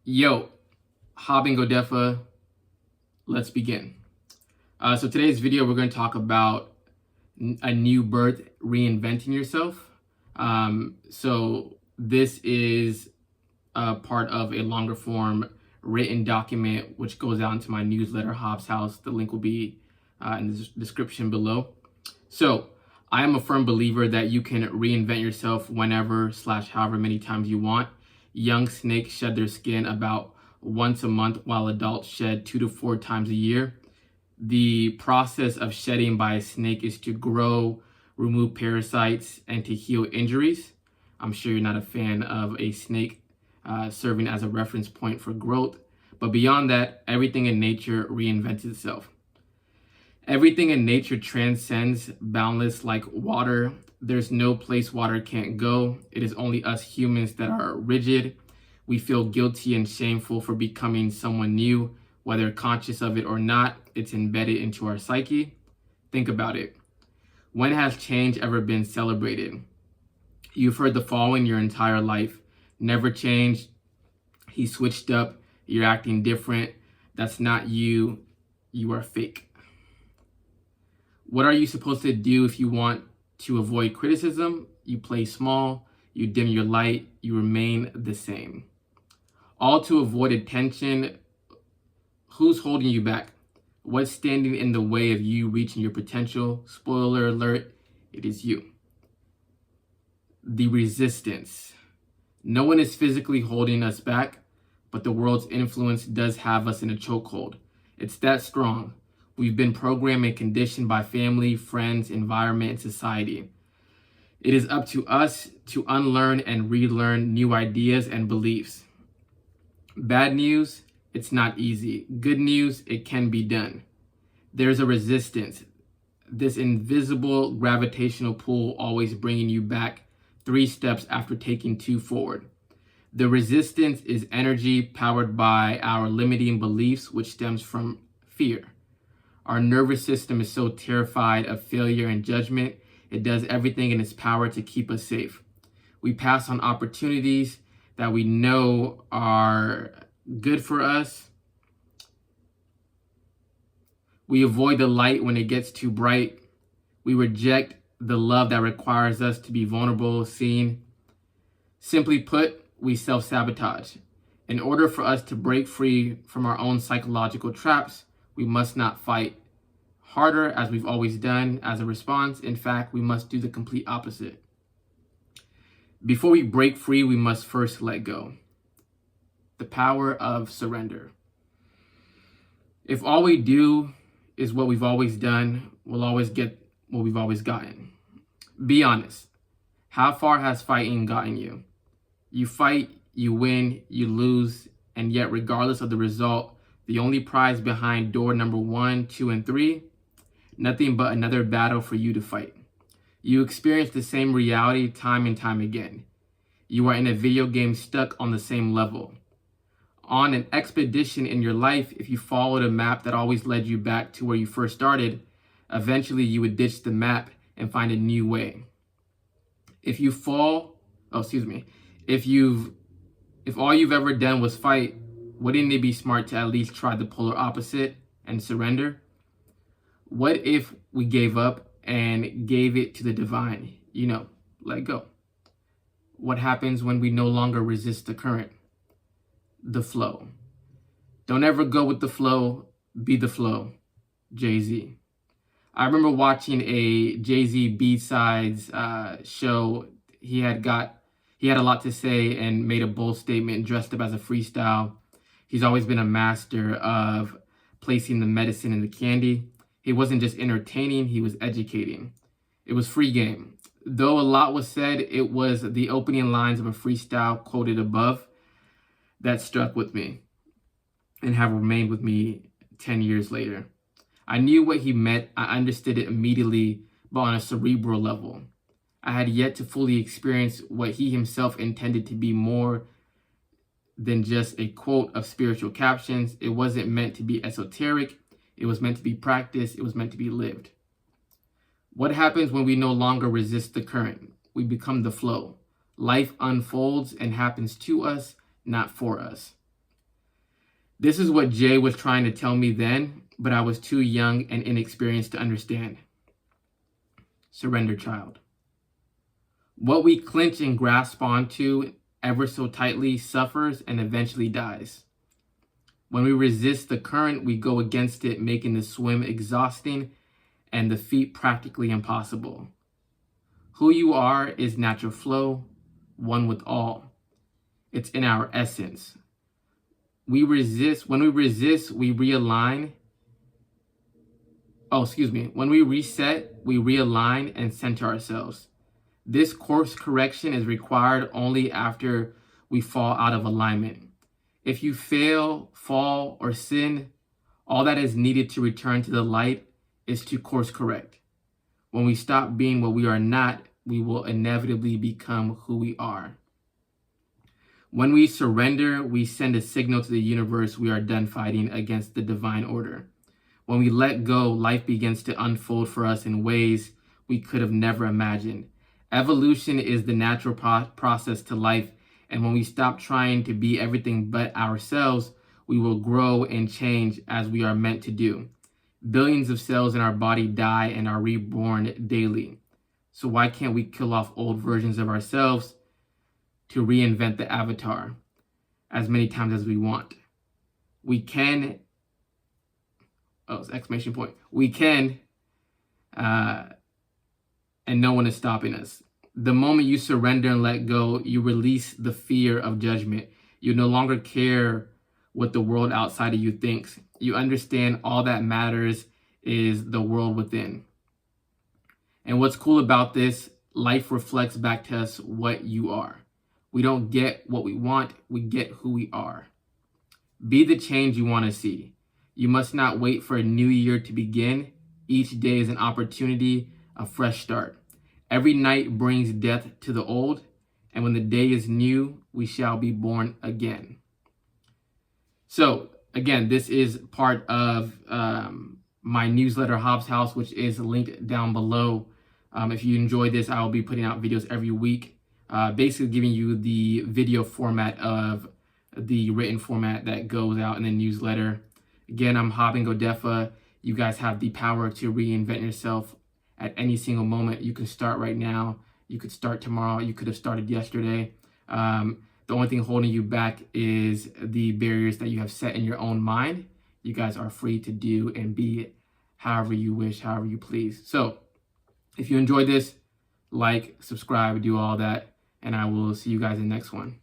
Yo, Hob and Godefa, let's begin. So today's video, we're going to talk about a new birth, reinventing yourself. So this is a part of a longer form written document, which goes out into my newsletter, Haus. The link will be in the description below. So I am a firm believer that you can reinvent yourself whenever / however many times you want. Young snakes shed their skin about once a month, while adults shed 2 to 4 times a year. The process of shedding by a snake is to grow, remove parasites, and to heal injuries. I'm sure you're not a fan of a snake serving as a reference point for growth. But beyond that, everything in nature reinvents itself. Everything in nature transcends boundless like water. There's no place water can't go. It is only us humans that are rigid. We feel guilty and shameful for becoming someone new, whether conscious of it or not. It's embedded into our psyche. Think about it. When has change ever been celebrated? You've heard the following your entire life. Never changed. He switched up. You're acting different. That's not you. You are fake. What are you supposed to do if you want to avoid criticism? You play small, you dim your light, you remain the same. All to avoid attention. Who's holding you back? What's standing in the way of you reaching your potential? Spoiler alert, it is you. The resistance. No one is physically holding us back, but the world's influence does have us in a chokehold. It's that strong. We've been programmed and conditioned by family, friends, environment, and society. It is up to us to unlearn and relearn new ideas and beliefs. Bad news, it's not easy. Good news, it can be done. There's a resistance. This invisible gravitational pull always bringing you back 3 steps after taking 2 forward. The resistance is energy powered by our limiting beliefs, which stems from fear. Our nervous system is so terrified of failure and judgment, it does everything in its power to keep us safe. We pass on opportunities that we know are good for us. We avoid the light when it gets too bright. We reject the love that requires us to be vulnerable, seen. Simply put, we self-sabotage. In order for us to break free from our own psychological traps, we must not fight harder as we've always done as a response. In fact, we must do the complete opposite. Before we break free, we must first let go. The power of surrender. If all we do is what we've always done, we'll always get what we've always gotten. Be honest. How far has fighting gotten you? You fight, you win, you lose, and yet regardless of the result, the only prize behind door number 1, 2, and 3, nothing but another battle for you to fight. You experience the same reality time and time again. You are in a video game stuck on the same level. On an expedition in your life, if you followed a map that always led you back to where you first started, eventually you would ditch the map and find a new way. If all you've ever done was fight, wouldn't it be smart to at least try the polar opposite and surrender? What if we gave up and gave it to the divine? Let go. What happens when we no longer resist the current? The flow. Don't ever go with the flow, be the flow. Jay-Z. I remember watching a Jay-Z B-Sides show. He had a lot to say and made a bold statement, dressed up as a freestyle. He's always been a master of placing the medicine in the candy. He wasn't just entertaining, he was educating. It was free game. Though a lot was said, it was the opening lines of a freestyle quoted above that struck with me and have remained with me 10 years later. I knew what he meant, I understood it immediately, but on a cerebral level. I had yet to fully experience what he himself intended to be more than just a quote of spiritual captions. It wasn't meant to be esoteric. It was meant to be practiced. It was meant to be lived. What happens when we no longer resist the current? We become the flow. Life unfolds and happens to us, not for us. This is what Jay was trying to tell me then, but I was too young and inexperienced to understand. Surrender, child. What we clinch and grasp onto ever so tightly suffers and eventually dies. When we resist the current, we go against it, making the swim exhausting and the feat practically impossible. Who you are is natural flow, one with all. It's in our essence. When we resist, we realign. When we reset, we realign and center ourselves. This course correction is required only after we fall out of alignment. If you fail, fall, or sin, all that is needed to return to the light is to course correct. When we stop being what we are not, we will inevitably become who we are. When we surrender, we send a signal to the universe we are done fighting against the divine order. When we let go, life begins to unfold for us in ways we could have never imagined. Evolution is the natural process to life, and when we stop trying to be everything but ourselves, we will grow and change as we are meant to do. Billions of cells in our body die and are reborn daily. So why can't we kill off old versions of ourselves to reinvent the avatar as many times as we want? We can, exclamation point. We can, and no one is stopping us. The moment you surrender and let go, you release the fear of judgment. You no longer care what the world outside of you thinks. You understand all that matters is the world within. And what's cool about this, life reflects back to us what you are. We don't get what we want, we get who we are. Be the change you want to see. You must not wait for a new year to begin. Each day is an opportunity, a fresh start. Every night brings death to the old, and when the day is new, we shall be born again. So, again, this is part of my newsletter, Haus, which is linked down below. If you enjoy this, I will be putting out videos every week, basically giving you the video format of the written format that goes out in the newsletter. Again, I'm Godefa. You guys have the power to reinvent yourself at any single moment. You can start right now. You could start tomorrow. You could have started yesterday. The only thing holding you back is the barriers that you have set in your own mind. You guys are free to do and be however you wish, however you please. So if you enjoyed this, like, subscribe, do all that, and I will see you guys in the next one.